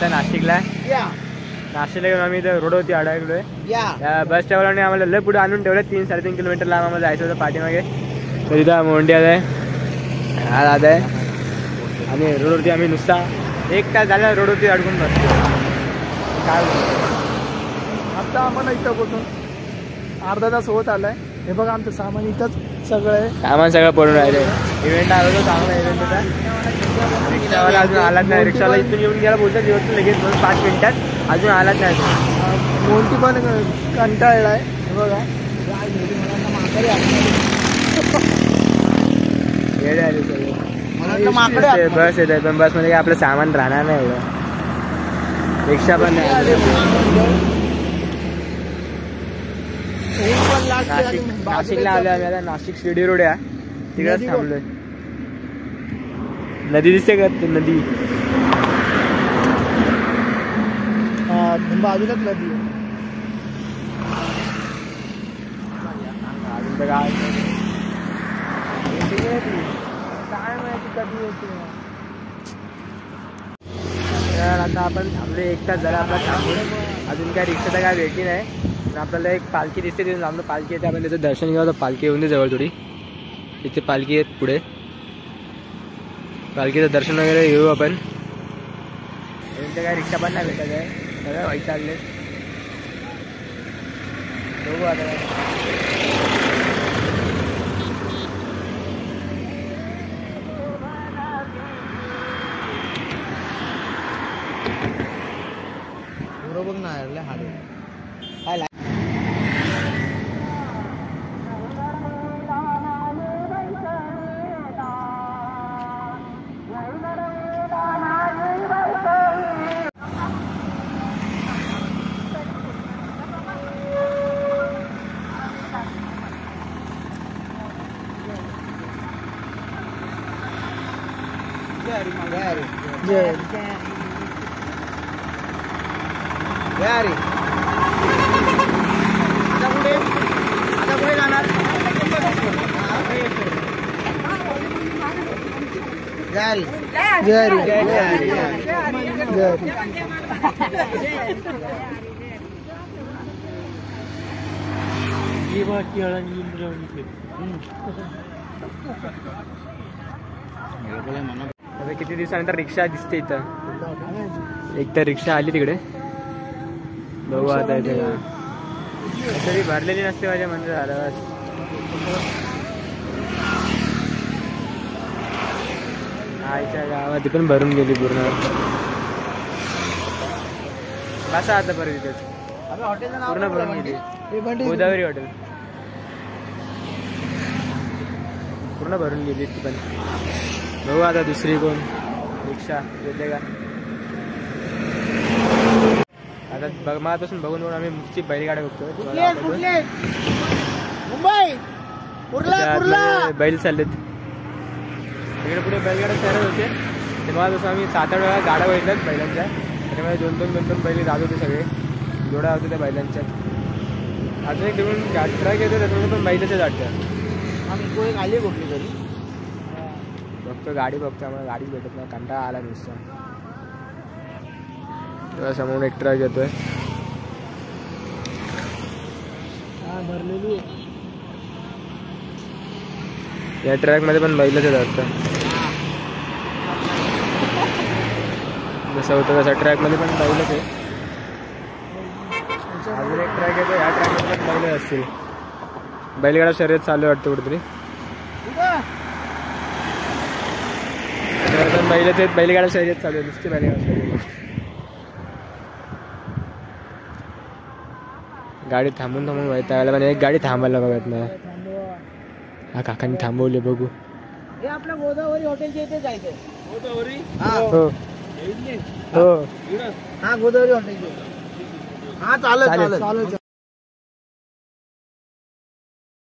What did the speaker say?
आता नाशिकला घेऊन आम्ही इथं रोडवरती अडकलोय. बस स्टॉपवरने आम्हाला लय पुढे आणून ठेवलं. 3-3.5 किलोमीटर लांब आम्हाला जायचं होतं पाठीमागे. तर इथं मोंडी आहे हा दादा आहे आणि रोडवरती आम्ही नुसता 1 तास झाला रोडवरती अडकून बसतो. काय आता आम्हाला इथं पोहोचून अर्धा तास होत आलाय. हे बघा आमचं सामान इथंच सामान सगळं पडून राहिले. इव्हेंट आलो होतो चांगला इव्हेंट होता. रिक्षावाला अजून आलाच नाही. रिक्षावाला इथून येऊन गेला बोलतात येऊन लगेच 5 मिनिटात. अजून आलाच नाही. मोठी पण कंटाळलाय. हे बघा येडे आले सगळे. बस येत आहे पण बसमध्ये आपलं सामान राहणार नाही एवढं. रिक्षा पण नाही. नाशिकला आलो आम्ही आता. नाशिक शिर्डी रोड आहे तिकडेच थांबलोय. नदी दिसते का? नदी बाजूलाच नदी काय माहिती कधी होती. आता आपण थांबलो 1 तास झाला आपला थांबून. अजून काय रिक्षा तर काय भेटली नाही. आपल्याला एक पालखी दिसते तिथून लांब पालखी येते. आपण त्याचं दर्शन घ्यावं. पालखी येऊन दे जवळ थोडी. इथे पालखी आहेत पुढे. पालखीचं दर्शन वगैरे घेऊ आपण. इथे काय रिक्षा पण नाही भेटत आहे. सगळं वाईट चालले. बघू आता बरोबर नाही हाड किती दिवसानंतर रिक्षा दिसते इथं. एक तर रिक्षा आली तिकडे. बघू आता इथे तरी भरलेली नसते माझ्या म्हणजे झालं. आईच्या गावात पण भरून गेली पूर्ण. बसा आता परत इथेच पूर्ण भरून गेली. गोदावरी हॉटेल पूर्ण भरून गेली ती पण. बघू आता दुसरी कोण रिक्षा येते का. आता मागापासून बघून आम्ही मुख्य बैलगाड्या बघतोय. बैल चाललेत तिकडे पुढे. बैलगाड्या तयार होते तेव्हा जसं आम्ही 7-8 वेळा गाड्या बघितल्यात बैलांच्या. त्याच्यामध्ये 2-2 बैल जात होते सगळे. जोड्या होते त्या बैलांच्या. अजून एक तिकडून ट्रक येतो त्याच्यामध्ये पण बैलाच्या जाटत्या. आम्ही आली कुठली तरी बघतो गाडी बघतो. आम्हाला गाडीच भेटत नाही. कंटाळा आला नुसता. तेव्हा समोर एक ट्रक येतोय भरलेली. या ट्रक मध्ये पण बैलच वाटतं. जसं होतं तसं ट्रॅक मध्ये पण बैलच आहे. अजून एक ट्रॅक येतो. ह्या ट्रॅक मध्ये पण बैल असतील. बैलगाडा शर्यत चालू आहे वाटतं कुठेतरी. पण बैलच आहेत. बैलगाडा शर्यत चालू आहे. नुसती बैलगाडा शर्यत. गाडी थांबून वैतागायला पण एक गाडी थांबायला बघत नाही. हा काकांनी थांबवले. बघू आपल्या गोदावरी हॉटेलच्या इथे जायचंय. गोदावरी हो हा गोदावरी हॉटेल. हा चालेल.